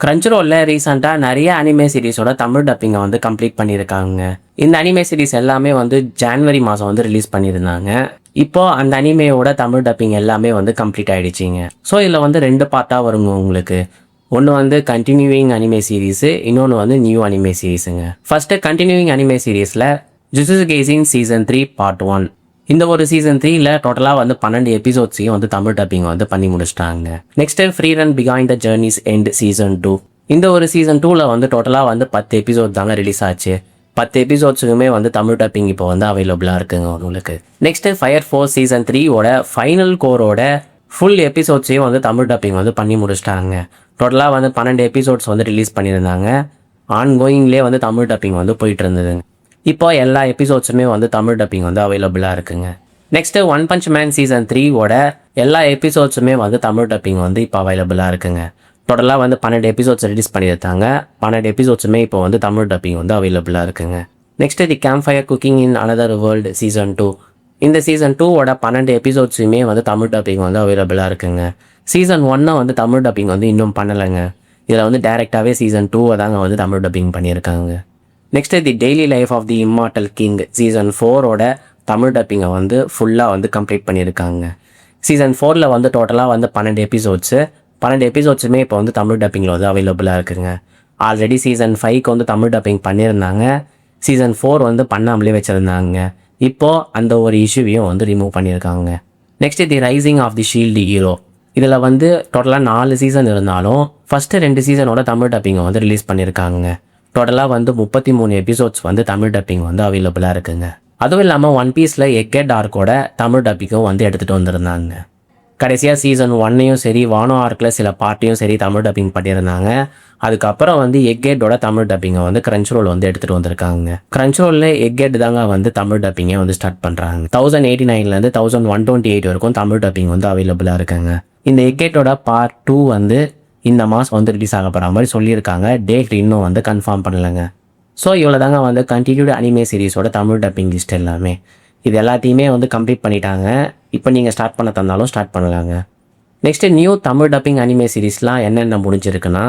Crunchyroll ரீசெண்டாக நிறைய anime சீரிஸோட தமிழ் டப்பிங்கை வந்து கம்ப்ளீட் பண்ணியிருக்காங்க. இந்த அனிமே சீரிஸ் எல்லாமே வந்து ஜான்வரி மாதம் வந்து ரிலீஸ் பண்ணியிருந்தாங்க. இப்போ அந்த அனிமேயோட தமிழ் டப்பிங் எல்லாமே வந்து கம்ப்ளீட் ஆகிடுச்சிங்க. ஸோ இதில் வந்து 2 பார்ட்டாக வருங்க உங்களுக்கு. ஒன்று வந்து கண்டினியூவிங் அனிமே சீரீஸு, இன்னொன்று வந்து நியூ அனிமே சீரீஸுங்க. ஃபஸ்ட்டு கண்டினியூவிங் அனிமே சீரீஸில் ஜுஜுட்சு கைசன் சீசன் 3 பார்ட் 1. இந்த ஒரு சீசன் 3ல டோட்டலாக வந்து 12 எபிசோட்ஸையும் வந்து தமிழ் டப்பிங் வந்து பண்ணி முடிச்சிட்டாங்க. Next free run behind the journeys end season 2. இந்த ஒரு சீசன் 2ல வந்து டோட்டலாக வந்து 10 எபிசோட் தாங்க ரிலீஸ் ஆச்சு. 10 எபிசோட்ஸுக்குமே வந்து தமிழ் டப்பிங் இப்போ வந்து அவைலபிளாக இருக்குங்க உங்களுக்கு. நெக்ஸ்ட்டு ஃபயர் ஃபோர்ஸ் சீசன் 3ஓட ஃபைனல் கோரோட ஃபுல் எபிசோட்ஸையும் வந்து தமிழ் டப்பிங் வந்து பண்ணி முடிச்சிட்டாங்க. டோட்டலாக வந்து 12 எபிசோட்ஸ் வந்து ரிலீஸ் பண்ணியிருந்தாங்க. ஆன்கோயிங்லேயே வந்து தமிழ் டப்பிங் வந்து போயிட்டு இருந்ததுங்க. இப்போ எல்லா எபிசோட்ஸுமே வந்து தமிழ் டப்பிங் வந்து அவைலபிளாக இருக்குங்க. Next One Punch Man season 3ஓட எல்லா எபிசோட்ஸுமே வந்து தமிழ் டப்பிங் வந்து இப்போ அவைலபிளாக இருக்குங்க. டோட்டலாக வந்து 12 எபிசோட்ஸ் ரிலீஸ் பண்ணியிருந்தாங்க. 12 எபிசோட்ஸுமே இப்போ வந்து தமிழ் டப்பிங் வந்து அவைலபிளாக இருக்குங்க. Next the camp fire cooking in another world season 2. இந்த சீசன் 2ஓட 12 எபிசோட்ஸுமே வந்து தமிழ் டப்பிங் வந்து அவைலபிளாக இருக்குங்க. சீசன் 1 வந்து தமிழ் டப்பிங் வந்து இன்னும் பண்ணலைங்க. இதில் வந்து டேரெக்டாகவே சீசன் 2 தாங்க வந்து தமிழ் டப்பிங் பண்ணியிருக்காங்க. Next The Daily Life of the Immortal King season 4ஓட தமிழ் டப்பிங்கை வந்து ஃபுல்லாக வந்து கம்ப்ளீட் பண்ணியிருக்காங்க. சீசன் 4ல் வந்து டோட்டலாக வந்து 12 எபிசோட்ஸுமே இப்போ வந்து தமிழ் டப்பிங்கில் வந்து அவைலபிளாக இருக்குங்க. ஆல்ரெடி சீசன் 5க்கு வந்து தமிழ் டப்பிங் பண்ணியிருந்தாங்க. சீசன் 4 வந்து பண்ணாமலே வச்சுருந்தாங்க. இப்போது அந்த ஒரு இஷ்யூவையும் வந்து ரிமூவ் பண்ணியிருக்காங்க. Next the rising of the shield hero. இதில் வந்து டோட்டலாக 4 சீசன் இருந்தாலும் ஃபஸ்ட்டு 2 சீசனோட தமிழ் டப்பிங்கை வந்து ரிலீஸ் பண்ணியிருக்காங்க. டோட்டலாக வந்து 33 எபிசோட்ஸ் வந்து தமிழ் டப்பிங் வந்து அவைலபிளாக இருக்குங்க. அதுவும் இல்லாமல் ஒன் பீஸில் எக்கெட் ஆர்க்கோட தமிழ் டப்பிங்கும் வந்து எடுத்துகிட்டு வந்திருந்தாங்க. கடைசியாக சீசன் 1ஐயும் சரி வானோ ஆர்க்கில் சில பார்ட்டையும் சரி தமிழ் டப்பிங் பண்ணியிருந்தாங்க. அதுக்கப்புறம் வந்து எக்கெட்டோட தமிழ் டப்பிங்கை வந்து கிரன்ச்ரோல் வந்து எடுத்துகிட்டு வந்திருக்காங்க. கிரன்ச்ரோலில் எக்கெட் தாங்க வந்து தமிழ் டப்பிங்கை வந்து ஸ்டார்ட் பண்ணுறாங்க. 1089லேருந்து 1128 வரைக்கும் தமிழ் டப்பிங் வந்து அவைலபிளாக இருக்காங்க. இந்த எக்கெட்டோட பார்ட் 2 வந்து இந்த மாதம் வந்து ரிலீஸ் ஆக போகிற மாதிரி சொல்லியிருக்காங்க. டேட் இன்னும் வந்து கன்ஃபார்ம் பண்ணலைங்க. ஸோ இவ்வளோ தாங்க வந்து கண்டினியூடு அனிமே சீரிஸோட தமிழ் டப்பிங் லிஸ்ட் எல்லாமே. இது எல்லாத்தையுமே வந்து கம்ப்ளீட் பண்ணிட்டாங்க. இப்போ நீங்கள் ஸ்டார்ட் பண்ண தந்தாலும் ஸ்டார்ட் பண்ணலாங்க. Next new Tamil dubbing anime சீரிஸ்லாம் என்னென்ன முடிஞ்சிருக்குன்னா,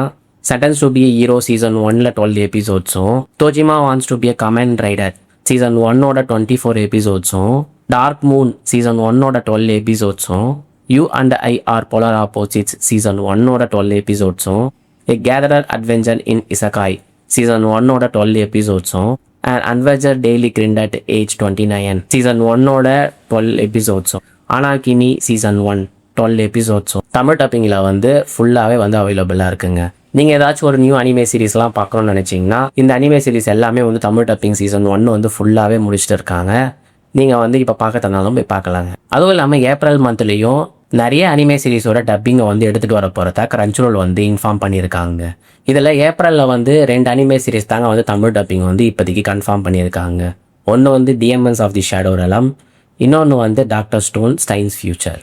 sentenced to be hero season 1ல் 12 எபிசோட்ஸும், Tojima wants to be a Kamen rider season 1ஓட 24 எபிசோட்ஸும், டார்க் மூன் சீசன் 1ஓட 12 எபிசோட்ஸும், you and I are polar opposites season 1ஓட 12 எபிசோட்ஸும், a gatherer adventure in isekai season 1ஓட 12 எபிசோட்ஸும், and adventure daily grind at age 29 season 1ஓட 12 எபிசோட்ஸும், அனாகினி சீசன் 1 12 எபிசோட்ஸும் தமிழ் டப்பிங்கில் வந்து ஃபுல்லாகவே வந்து அவைலபிளாக இருக்குங்க. நீங்கள் ஏதாச்சும் ஒரு நியூ அனிமே சீரிஸ்லாம் பார்க்கணும்னு நினச்சிங்கன்னா இந்த அனிமே சீரிஸ் எல்லாமே வந்து தமிழ் டப்பிங் சீசன் 1 வந்து ஃபுல்லாகவே முடிச்சுட்டு இருக்காங்க. நீங்கள் வந்து இப்போ பார்க்க தந்தாலும் போய் பார்க்கலாங்க. அதுவும் இல்லாமல் ஏப்ரல் மந்த்லேயும் நிறைய அனிமே சீரிஸோட டப்பிங்கை வந்து எடுத்துகிட்டு வர போகிறதா கிரன்ச்ரோல் வந்து இன்ஃபார்ம் பண்ணியிருக்காங்க. இதில் ஏப்ரலில் வந்து 2 அனிமே சீரிஸ் தாங்க வந்து தமிழ் டப்பிங் வந்து இப்போதைக்கு கன்ஃபார்ம் பண்ணியிருக்காங்க. ஒன்று வந்து டிஎம்என்ஸ் ஆஃப் தி ஷேடோ ரெலம், இன்னொன்று வந்து டாக்டர் ஸ்டோன் ஸ்டைன்ஸ் ஃபியூச்சர்.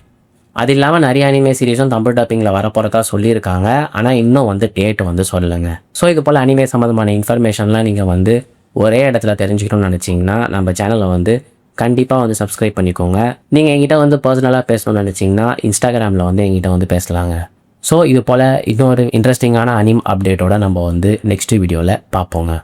அது இல்லாமல் நிறைய அனிமே சீரிஸும் தமிழ் டப்பிங்கில் வர போகிறதா சொல்லியிருக்காங்க. ஆனால் இன்னும் வந்து டேட் வந்து சொல்லலைங்க. ஸோ இது போல் அனிமே சம்மந்தமான இன்ஃபர்மேஷன்லாம் நீங்கள் வந்து ஒரே இடத்துல தெரிஞ்சுக்கணும்னு நினச்சிங்கன்னா நம்ம சேனலை வந்து கண்டிப்பாக வந்து சப்ஸ்கிரைப் பண்ணிக்கோங்க. நீங்கள் என்கிட்ட வந்து பர்சனலாக பேசணும்னு நினச்சிங்கன்னா இன்ஸ்டாகிராமில் வந்து என்கிட்ட வந்து பேசலாங்க. ஸோ இது போல் இன்னொரு இன்ட்ரெஸ்டிங்கான அனிம் அப்டேட்டோட நம்ம வந்து நெக்ஸ்ட் வீடியோவில் பார்ப்போங்க.